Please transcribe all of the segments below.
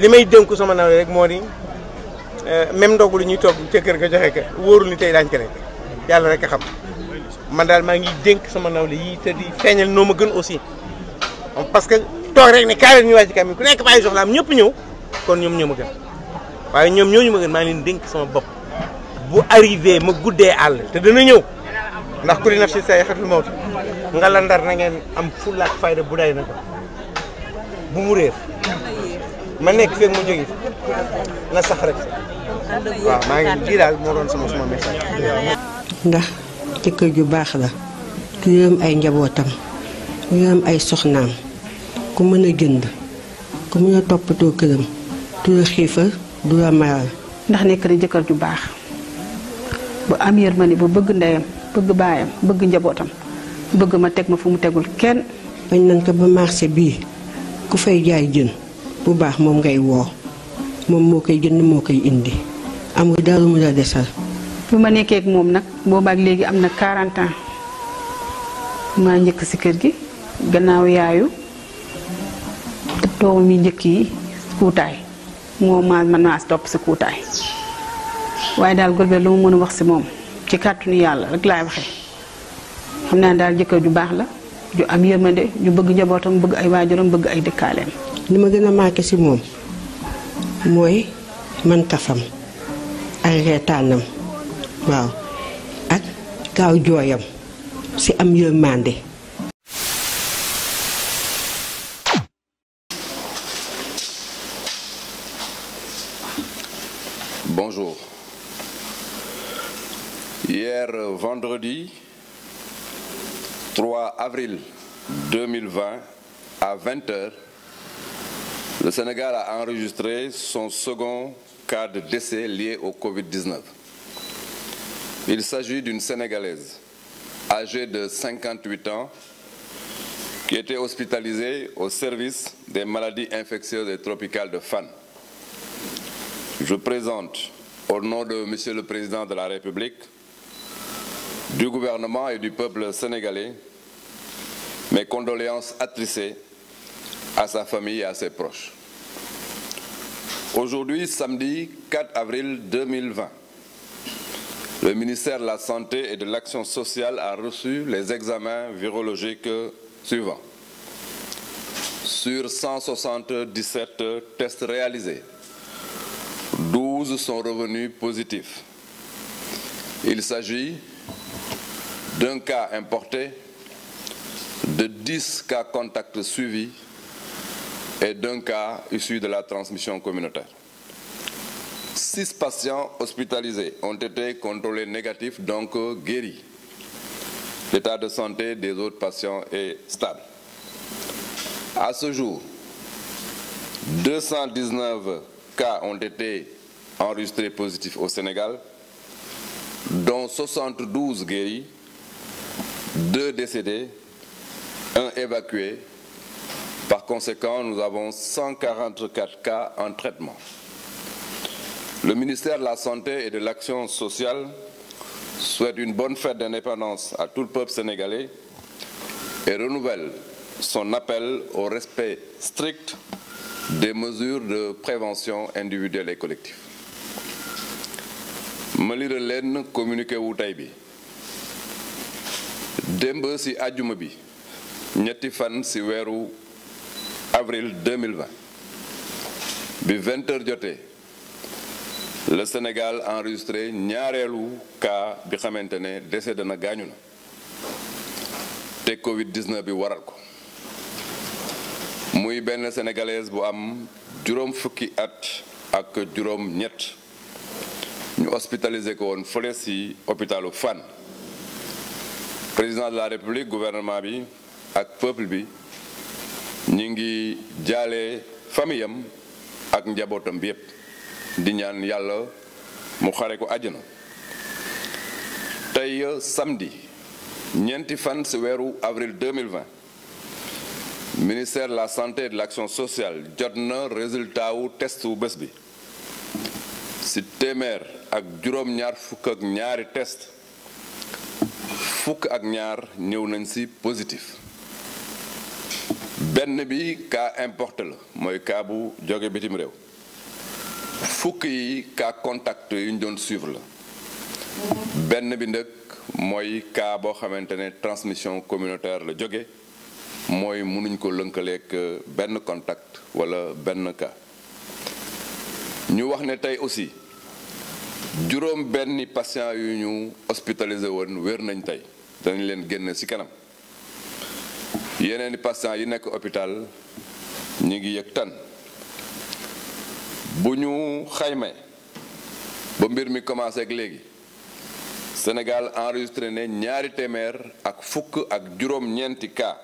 li may dénku sama nawle rek moo di même ndogu lu ñuy togg ca kër ga joxe ka wóorul ni tey daañu ko lekk yàlla rek a xam man daal maa ngi dénk sama nawle yi te di feeñal noo ma gën aussi parce que toog rek ne kaay leen ñu wàcc kam ku nekk bàyyi soxlaam ñëpp ñëw kon ñoom ñoo ma gën waaye ñoom ñooñu ma gën maa ngi leen dénk sama bopp bu arrivé ma guddee àll te dana ñëw ndax ku li naf si say xetul mawti nga la ndar na ngeen am fulla ak fayda bu day na ko bu mu réer ma nekk feeg mu jóge na sax rek waaw maa ngi lii daal moo doon sama message. ndax jëkkër ju baax la ku yërëm ay njabootam ku yërëm ay soxnaam ku mën a jënd ku mën a toppatoo këram du la xiifal du la maral. ndax nekk na jëkkër ju baax bu am yërmande bu bëgg ndeyam bëgg baayam bëgg njabootam bëgg ma teg ma fu mu tegul kenn. bañ nañ ko ba marché bii ku fay jaay jën bu baax moom ngay woo moom moo koy jënd moo koy indi amul dara mu la desal. bi ma nekkee ak moom nag boobaak léegi am na 40 ans maa njëkk ci kër gi gannaaw yaayu doomam yi njëkk yi kuutaay moo man maa topp ci kuutaay waaye daal Golbert lu mu mën a wax ci moom ci kàttanu yàlla rek laay waxee xam naa daal jëkkër ju baax la ju am yërmande ju bëgg njabootam bëgg ay waajuram bëgg ay dëkkaaleem. li ma gën a marqué ci moom mooy man kafam ay reetaanam waaw ak gaaw jooyam ci am yërmande. Bonjour. Hier vendredi 3 avril 2020 à 20h, le Sénégal a enregistré son second cas de décès lié au Covid-19. Il s'agit d'une Sénégalaise âgée de 58 ans qui était hospitalisée au service des maladies infectieuses et tropicales de Fann. Je présente, au nom de Monsieur le Président de la République, du gouvernement et du peuple sénégalais, mes condoléances attristées à sa famille et à ses proches. Aujourd'hui, samedi 4 avril 2020, le ministère de la Santé et de l'Action sociale a reçu les examens virologiques suivants. Sur 177 tests réalisés, 12 sont revenus positifs. Il s'agit d'un cas importé, de 10 cas contacts suivis et d'un cas issu de la transmission communautaire. 6 patients hospitalisés ont été contrôlés négatifs, donc guéris. L'état de santé des autres patients est stable. À ce jour, 219 cas ont été enregistrés positifs au Sénégal, dont 72 guéris, 2 décédés, 1 évacué. Par conséquent, nous avons 144 cas en traitement. Le ministère de la Santé et de l'Action sociale souhaite une bonne fête d'indépendance à tout le peuple sénégalais et renouvelle son appel au respect strict des mesures de prévention individuelle et collective. ma liral leen communiqué wu tey bi démb ci àjjuma bi ñetti fan ci weeru avril 2020 bi 20h jotee le Sénégal a enregistré ñaareelu cas bi xamante ne décédé na gaañu na te Covid-19 bi waral ko muy benn sénégalaise bu am juróom fukki at ak juróom ñett ñu hospitalisé ko woon fële ci hôpitalu Fann. Président de la République, gouvernement bi ak peuple bi ñi ngi jaale famille am ak njabootam bi yépp di ñaan yàlla mu xare ko àjjana. tey samedi ñeenti fan ci weeru avril 2020 ministère de la santé et de l'action sociale jot na résultat wu test wu bés bi ci téeméer ak juróom-ñaar fukk ak ñaari test fukk ak ñaar ñëw nañ ci positif benn bi cas importé la mooy cas bu jóge bitim réew fukk yi cas contact yu ñu doon suivre la benn bi nag mooy cas boo xamante ne transmission communautaire la jóge mooy mënuñ ko lënkaleek benn contact wala benn cas ñu wax ne tey aussi juróom benni patient yu ñu hospitalisé woon wér nañ tey danañ leen génn ci kanam yeneeni patient yi nekk hôpital ñi ngi yëg tan bu ñu xaymee ba mbir mi commencé ak léegi Sénégal enregistré ne ñaari téeméer ak fukk ak juróom-ñeenti cas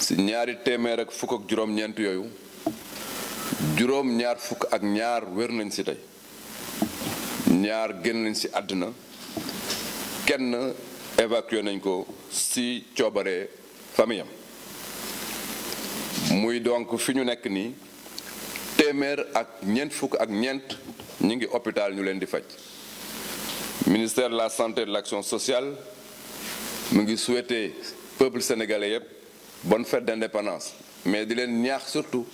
ci ñaari téeméer ak fukk ak juróom-ñeent yooyu juróom-ñaar fukk ak ñaar wér nañ ci tey ñaar génn nañ ci àdduna kenn évacué nañ ko ci coobare famille am muy donc fi ñu nekk nii téeméer ak ñeent fukk ak ñeent ñi ngi hôpital ñu leen di faj ministère de la santé et de l'action sociale mu ngi souhaiter peuple sénégalais yépp bonne fête d'indépendance mais di leen ñaax surtout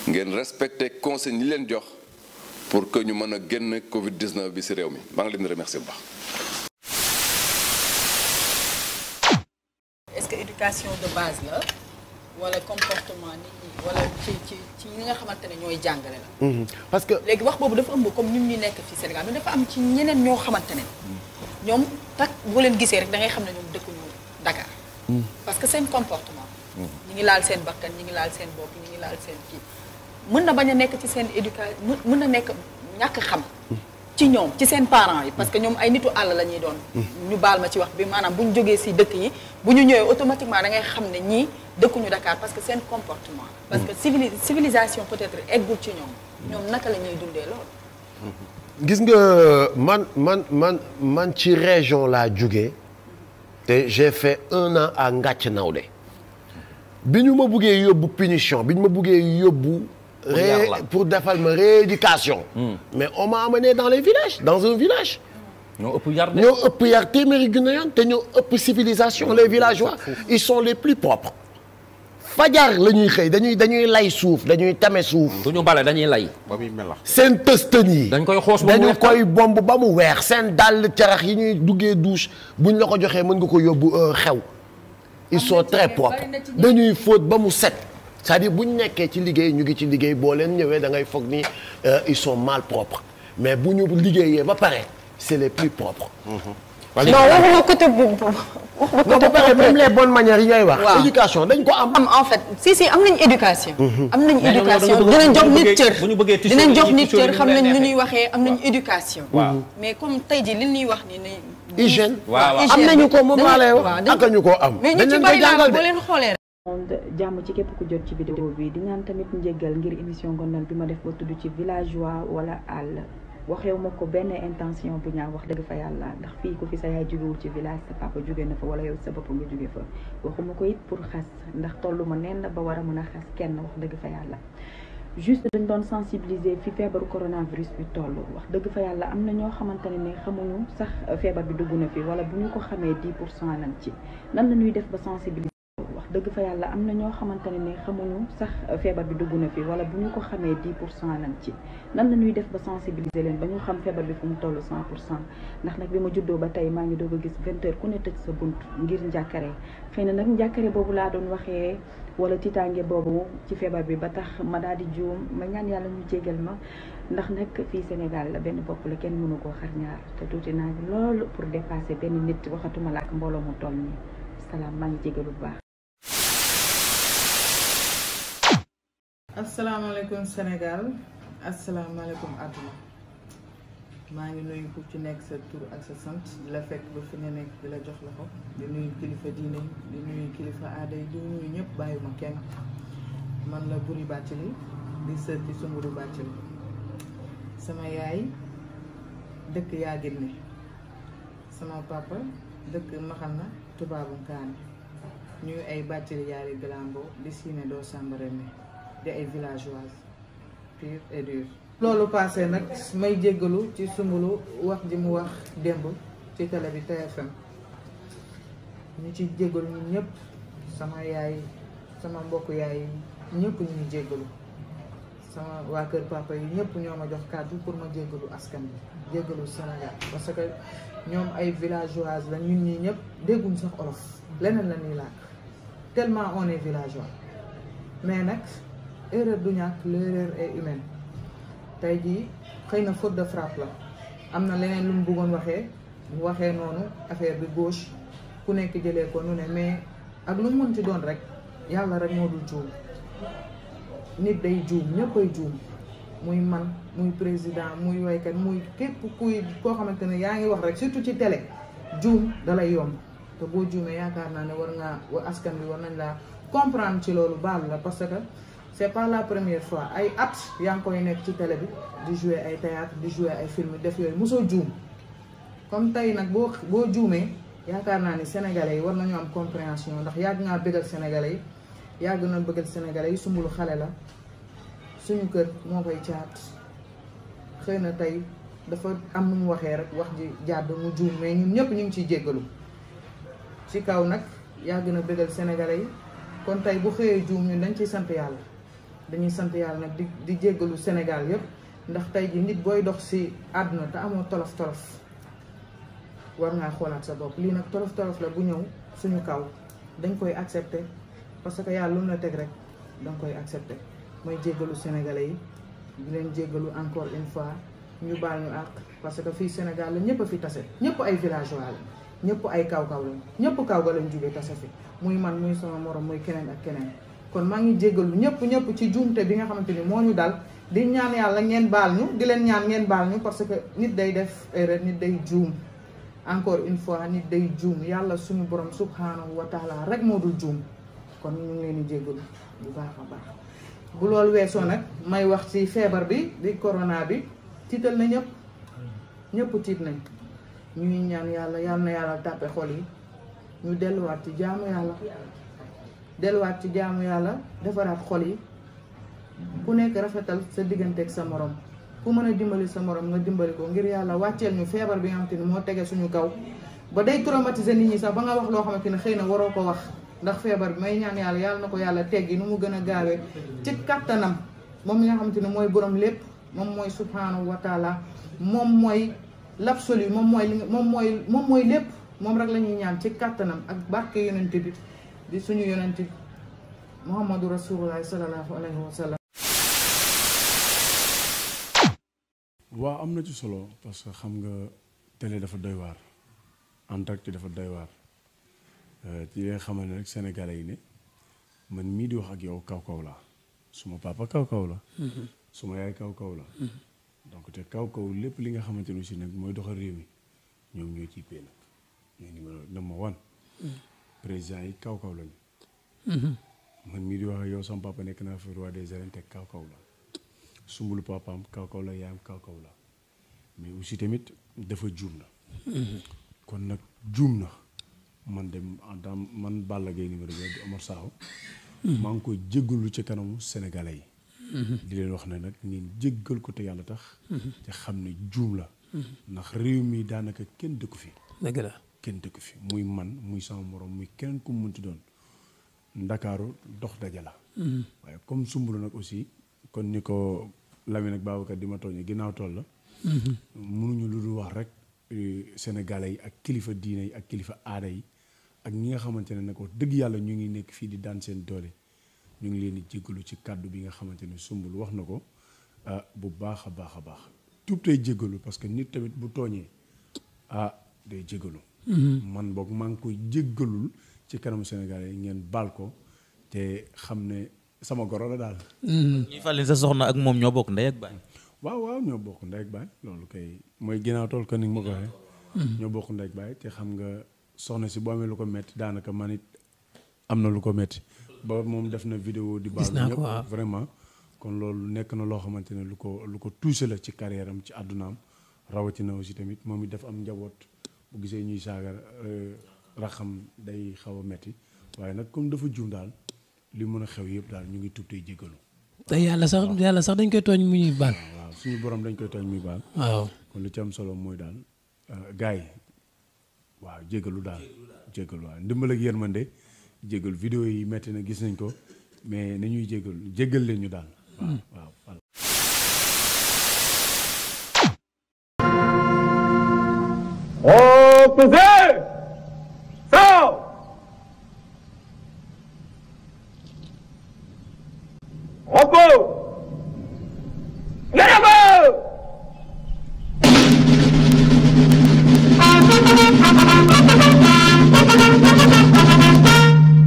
ngeen respecter consignes yi leen jox pour que ñu mën a génn Covid-19 bi ci réew mi maa ngi leen di remercier bu baax. Est-ce que éducation de base la wala comportement nit ñi wala ci ñi nga xamante ne ñooy jàngale la. parce que léegi wax boobu dafa ëmb comme ñun ñu nekk fii Sénégal mais dafa am ci ñeneen ñoo xamante ne ñoom tak boo leen gisee rek da ngay xam ne ñoom dëkkuñu Dakar. parce que seen comportement. ñi ngi laal seen bakkan ñi ngi laal seen bopp ñi ngi laal seen kii. mën na bañ a nekk ci seen éducation mën na nekk ñàkk xam ci ñoom ci seen parents yi parce que ñoom ay nitu àll la ñuy doon ñu baal ma ci wax bi maanaam bu ñu jógee ci dëkk yi bu ñu ñëwee automatiquement da ngay xam ne ñii dëkkuñu Dakar parce que seen comportement parce que civilisation peut-être eggul ci ñoom naka la ñuy dundee loolu gis nga man ci région laa jógee te j'ai fait 1 an à Ngathie Naoudé bi ñu ma buggee yóbbu punition bi ñu ma buggee yóbbu pour defal ma rééducation. mais on m'a amené dans les villages dans un village. ñoo ëpp yar téeméeri junni yoon te ñoo ëpp civilisation les villageois ils sont les plus propres. fajar la ñuy xëy dañuy lay suuf dañuy tame suuf. du ñu bale dañuy lay. ba muy melax seen tëstën yi. dañ koy xoos ba mu weex dañu koy bomb ba mu weex seen dàll carax yi ñuy duggee douche buñ la ko joxee mën nga ko yóbbu xew. ils sont très propres dañuy fóot ba mu set. c'est-à-dire bu ñu nekkee ci liggéey ñu ngi ci liggéey boo leen ñëwee da ngay foog ni ils sont mal propres mais bu ñu liggéeyee ba pare c'est les plus propres. non waxuma côté boobu. non ba pare même les bonnes manières yi ngay wax. éducation dañ ko am. en fait si am nañ éducation. am nañ éducation dinañ jox nit cër. dinañ jox nit cër xam nañ lu ñuy waxee am nañ éducation. mais comme tey jii li ñuy wax ni ne. hygiène am nañu ko moom laa lay wax ak ñu ko am. mais ñu ci bari laa boo leen xoolee. jàmm ci képp ku jot ci vidéo bi di ñaan tamit njéggal ngir émission ngonal bi ma def ba tudd ci villageois wala àll waxewu ma ko benn intention bu ñaaw wax dëgg fa yàlla ndax fii ku fi sa yaay jógewul ci village sa papa jóge na fa wala yow sa bopp nga jóge fa waxuma ko it pour xas ndax tollu ma nenn ba war a mën a xas kenn wax dëgg fa yàlla juste dañ doon sensibiliser fi feebaru coronavirus bi toll wax dëgg fa yàlla am na ñoo xamante ne xamuñu sax feebar bi dugg na fi wala bu ñu ko xamee 10% lañ ci nan la ñuy def ba sensibiliser wax dëgg fa yàlla am na ñoo xamante ne xamuñu sax feebar bi dugg na fi wala bu ñu ko xamee 10% lañ ci nan la ñuy def ba sensibiliser leen ba ñu xam feebar bi fu mu toll 100% ndax nag bi ma juddoo ba tey maa ngi doog a gis 20 heures ku ne tëj sa bunt ngir njàkkare xëy na nag njàkkare boobu laa doon waxee wala tiitaange boobu ci feebar bi ba tax ma daal di juum ma ñaan yàlla ñu jégal ma ndax nag fii Sénégal la benn bopp la kenn mënu koo xar ñaar te tuuti naa loolu pour dépasser benn nit waxatuma la ak mbooloo mu toll nii salaam maa ngi jégalu bu baax. asalaamaaleykum Sénégal asalaamaaleykum àdduna maa ngi nuyu ku ci nekk sa tur ak sa sant di la fekk ba fi nga nekk di la jox loxo di nuyu kilifa diine di nuyu kilifa aada yi di nuyu ñëpp bàyyuma kenn man la Boury Bathily di sët ci Soumboulou Bathily sama yaay dëkk yaa génne sama papa dëkk Maxana tubaabu Kaane ñuy ay Bathily yaari Bilambo di siine doo Sambarene di ay villageoise pure et dure loolu passé nag may jéggalu ci Soumboulou wax ji mu wax démb ci télé bi TFM ñu ci jéggalu ñu ñëpp sama yaay sama mbokk yaay ñëpp ñu ngi jéggalu sama waa kër papa yi ñëpp ñoo ma jox kàddu pour ma jéggalu askan bi jéggalu Sénégal parce que ñoom ay villageoises la ñun ñii ñëpp dégguñ sax olof leneen la ñuy làkk tellement on est villageois mais nag erreur du ñàkk l'erreur est humaine tey jii xëy na faute de frappe la am na leneen lu mu bëggoon waxee noonu affaire bi gauche ku nekk jëlee ko nu ne mais ak lu mu mën ci doon rek yàlla rek moo dul juum nit day juum ñëppay juum muy man muy président muy waykat muy képp kuy koo xamante ne yaa ngi wax rek surtout ci télé juum dalay yomb te boo juumee yaakaar naa ne war ngaa askan bi war nañ laa comprendre ci loolu baal la parce que c'est pas la première fois ay at yaa ngi koy nekk ci télé bi di jouer ay théâtre di jouer ay film def yooyu mosoo juum comme tey nag boo juumee yaakaar naa ni sénégalais yi war nañu am compréhension ndax yàgg ngaa bëggal sénégalais yi yàgg na bëggal sénégalais yi Soumboulou xale la suñu kër moo koy caat xëy na tey dafa am nu mu waxee rek wax ji jàdd mu juum mais ñun ñëpp ñu ngi ciy jéggalu ci kaw nag yàgg na bëggal sénégalais yi kon tey bu xëyee juum ñun dañ ciy sant yàlla dañuy sant yàlla nag di jéggalu Sénégal yëpp ndax tey ji nit booy dox ci àdduna te amoo tolof tolof war ngaa xoolaat sa bopp lii nag tolof tolof la bu ñëw suñu kaw dañ koy accepter parce que yàlla lu mu la teg rek danga koy accepter mooy jéggalu sénégalais yi di leen jéggalu encore une fois ñu baal ñu àq parce que fii Sénégal la ñëpp a fi tase ñëpp ay villageois la ñëpp ay kaw-kaw lañ ñëpp kaw ga lañ jógee tase fi muy man muy sama morom muy keneen ak keneen kon maa ngi jéggalu ñëpp ci juumte bi nga xamante ni moo ñu dal di ñaan yàlla ngeen baal ñu di leen ñaan ngeen baal ñu parce que nit day def erreur nit day juum encore une fois nit day juum yàlla suñu borom subhanahu wa taala rek moo dul juum kon ñu ngi leen di jéggalu bu baax a baax bu loolu weesoo nag may wax ci feebar bi di corona bi tiital na ñëpp tiit nañ ñuy ñaan yàlla na yàlla tàppe xol yi ñu delluwaat ci jaamu yàlla defaraat xol yi ku nekk rafetal sa digganteeg sa morom ku mën a dimbali sa morom nga dimbali ko ngir yàlla wàcceel ñu feebar bi nga xamante ni moo tege suñu kaw ba day traumatiser nit ñi sax ba nga wax loo xamante ne xëy na waroo ko wax ndax feebar bi may ñaan yàlla na ko yàlla teggi nu mu gën a gaawee ci kattanam moom mi nga xamante ne mooy borom lépp moom mooy subhanahu wa taala moom mooy l'absolu moom mooy lépp moom rek la ñuy ñaan ci kattanam ak barke yonent bi di suñu yonent muhammadu rasulullah sallallahu alayhi wa sallam. waaw am na ci solo parce que xam nga télé dafa doy waar en direct dafa doy waar ci li nga xamal ne rek sénégalais yi ne man mii di wax ak yow kaw-kaw la suma papa kaw-kaw la suma yaay kaw-kaw la donc te kaw-kaw lépp li nga xamante ne aussi nag mooy doxal réew mi ñoom ñoo ciy pee nag ñooy numéro number one président yi kaw-kaw lañu man mii di wax ak yow sama papa nekk naa fi roi des arènes te kaw-kaw la Soumboulou papaam kaw-kaw la yaayam kaw-kaw la mais aussi tamit dafa juum na kon nag juum na man dem man Balla Gaye numéro 2 di Omar Sakho maa ngi koy jéggalu ci kanamu sénégalais yi di leen wax ne nag ngeen jéggal ko te yàlla tax te xam ne juum la ndax réew mi daanaka kenn dëkku fi dëgg la kenn dëkku fi muy man muy sama morom muy keneen ku mu mënti doon ndakaaru dox daja la waaye comme Soumboulou nag aussi kon ni ko Lamine ak Babacar di ma tooñee ginnaaw tool la mënuñu lu dul wax rek sénégalais yi ak kilifa diine yi ak kilifa aada yi ak ñi nga xamante ne nag wax dëgg yàlla ñu ngi nekk fii di daan seen doole ñu ngi leen di jéggalu ci kàddu bi nga xamante ne Soumboulou wax na ko bu baax a baax a baax tuub tey jéggalu parce que nit tamit bu tooñee day jéggalu man boog maa ngi koy jéggalul ci kanamu sénégalais yi ngeen baal ko te xam ne sama goro la daal. ñuy fàttali sa soxna ak moom ñoo bokk ndey ak baay. waaw ñoo bokk ndey ak baay loolu kay mooy ginnaaw tool ko ni nga ma ko waxee. ñoo bokk ndey ak baay te xam nga soxna si boo amee lu ko metti daanaka man it am na lu ko metti ba moom def na vidéo di baalu ñëpp vraiment kon loolu nekk na loo xamante ne lu ko touché la ci carrière am ci àddunaam rawatina aussi tamit moom it dafa am njaboot bu gisee ñuy saaga raxam day xaw a metti waaye nag comme dafa juum daal li mën a xew yëpp daal ñu ngi tuub tey jéggalu. te yàlla sax dañ koy tooñ mu ñuy baal. waaw suñu borom dañ koy tooñ muy baal. waaw kon li ci am solo mooy daal gars yi waaw jéggalu daal jéggalu waaw ndimbal ak yërmande jéggalu vidéo yi metti na gis nañ ko mais nañuy jéggal leen ñu daal. waaw. Opposé. Sort. Repos. Garde.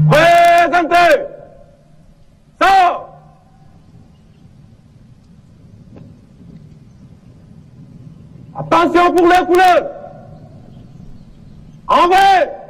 Présentez. Sort. Attention pour les couleurs. En vrai.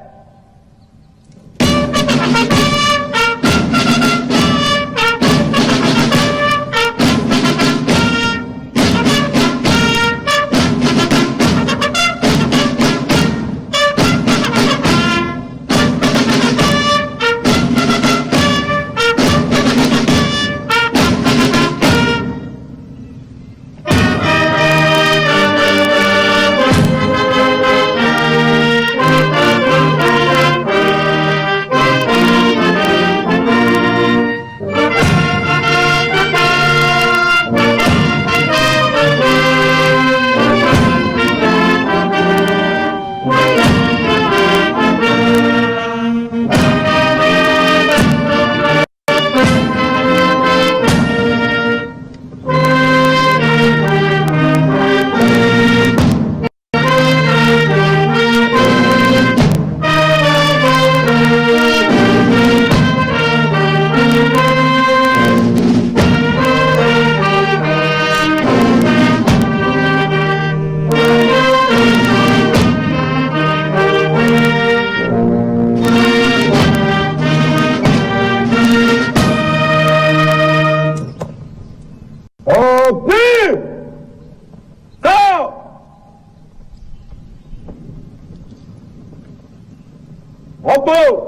Repos.